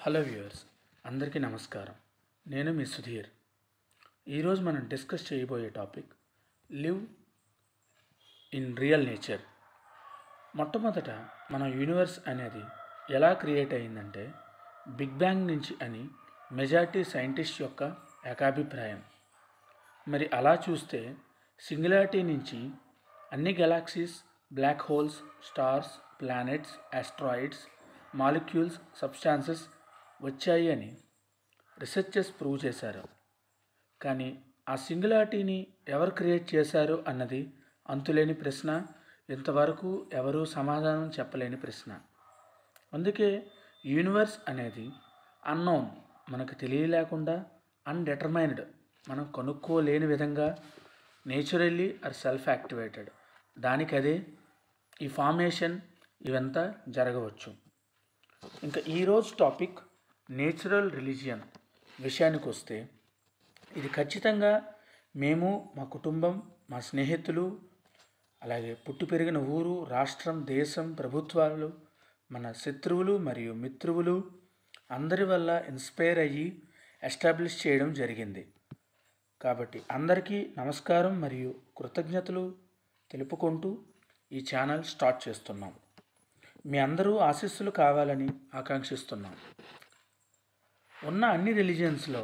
Hello viewers, అందరికీ నమస్కారం. నేను మీ సుధీర్. ఈరోజు మనం డిస్కస్ చేయబోయే topic live in real nature. మొట్టమొదట మన యూనివర్స్ అనేది ఎలా క్రియేట్ అయిందంటే బిగ్ బ్యాంగ్ నుంచి అని మెజారిటీ సైంటిస్ట్ యొక్క ఏకాభిప్రాయం. మరి అలా చూస్తే సింగులారిటీ నుంచి అన్ని galaxies, black holes, stars, planets, asteroids, molecules, substances వచ్చాయి అని రీసెర్చర్స్ ప్రూవ్ చేశారు. కానీ ఆ సింగులారిటీని ఎవరు క్రియేట్ చేశారు అన్నది అంతులేని ప్రశ్న, ఇంతవరకు ఎవరూ సమాధానం చెప్పలేని ప్రశ్న. అందుకే యూనివర్స్ అనేది అన్నోన్, మనకు తెలియలేకుండా, అన్డిటర్మైన్డ్, మనం కనుక్కోలేని విధంగా నేచురల్లీ ఆర్ సెల్ఫ్ యాక్టివేటెడ్, దానికదే ఈ ఫార్మేషన్ ఇవంతా జరగవచ్చు. ఇంకా ఈరోజు టాపిక్ నేచురల్ రిలీజియన్ విషయానికి వస్తే, ఇది ఖచ్చితంగా మేము, మా కుటుంబం, మా స్నేహితులు, అలాగే పుట్టి పెరిగిన ఊరు, రాష్ట్రం, దేశం, ప్రభుత్వాలు, మన శత్రువులు మరియు మిత్రువులు అందరి వల్ల ఇన్స్పైర్ అయ్యి ఎస్టాబ్లిష్ చేయడం జరిగింది. కాబట్టి అందరికీ నమస్కారం మరియు కృతజ్ఞతలు తెలుపుకుంటూ ఈ ఛానల్ స్టార్ట్ చేస్తున్నాం. మీ అందరూ ఆశీస్సులు కావాలని ఆకాంక్షిస్తున్నాం. ఉన్న అన్ని రిలీజియన్స్లో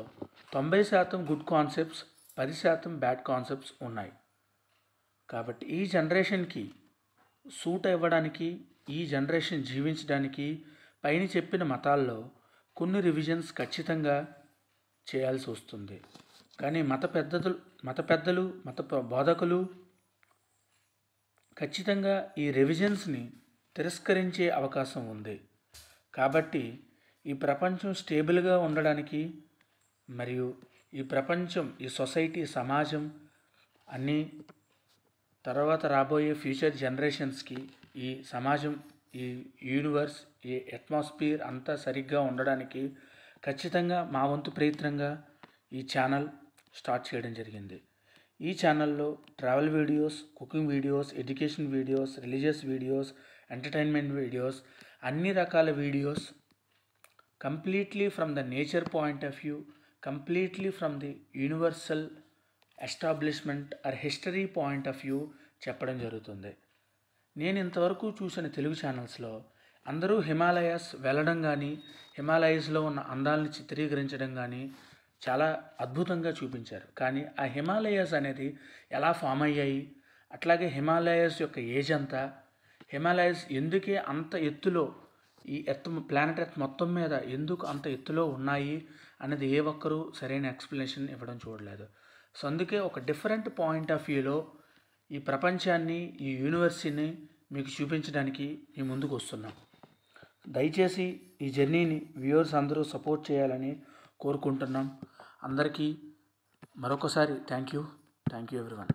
90% గుడ్ కాన్సెప్ట్స్, 10% బ్యాడ్ కాన్సెప్ట్స్ ఉన్నాయి. కాబట్టి ఈ జనరేషన్కి సూట్ అవ్వడానికి, ఈ జనరేషన్ జీవించడానికి పైన చెప్పిన మతాల్లో కొన్ని రివిజన్స్ ఖచ్చితంగా చేయాల్సి వస్తుంది. కానీ మత పెద్దలు మత బోధకులు ఖచ్చితంగా ఈ రివిజన్స్ని తిరస్కరించే అవకాశం ఉంది. కాబట్టి ఈ ప్రపంచం స్టేబుల్గా ఉండడానికి మరియు ఈ ప్రపంచం, ఈ సొసైటీ, సమాజం అన్నీ తర్వాత రాబోయే ఫ్యూచర్ జనరేషన్స్కి ఈ సమాజం, ఈ యూనివర్స్, ఈ అట్మాస్ఫియర్ అంతా సరిగ్గా ఉండడానికి ఖచ్చితంగా మా వంతు ప్రయత్నంగా ఈ ఛానల్ స్టార్ట్ చేయడం జరిగింది. ఈ ఛానల్లో travel videos, cooking videos, education videos, religious videos, entertainment videos, అన్ని రకాల videos completely from the nature point of view, completely from the universal establishment or history point of view చెప్పడం జరుగుతుంది. నేను ఇంతవరకు చూసిన తెలుగు ఛానల్స్లో అందరూ హిమాలయాస్ వెళ్ళడం కానీ, హిమాలయాస్లో ఉన్న అందాలను చిత్రీకరించడం కానీ చాలా అద్భుతంగా చూపించారు. కానీ ఆ హిమాలయాస్ అనేది ఎలా ఫామ్ అయ్యాయి, అట్లాగే హిమాలయాస్ యొక్క ఏజ్ అంతా, హిమాలయాస్ ఎందుకే అంత ఎత్తులో, ఈ ప్లానెట్ ఎర్త్ మొత్తం మీద ఎందుకు అంత ఎత్తులో ఉన్నాయి అనేది ఏ ఒక్కరూ సరైన ఎక్స్ప్లెనేషన్ ఇవ్వడం చూడలేదు. సో అందుకే ఒక డిఫరెంట్ పాయింట్ ఆఫ్ వ్యూలో ఈ ప్రపంచాన్ని, ఈ యూనివర్స్ని మీకు చూపించడానికి మీ ముందుకు వస్తున్నాం. దయచేసి ఈ జర్నీని వ్యూవర్స్ అందరూ సపోర్ట్ చేయాలని కోరుకుంటున్నాం. అందరికీ మరొకసారి థ్యాంక్ యూ ఎవ్రీవన్.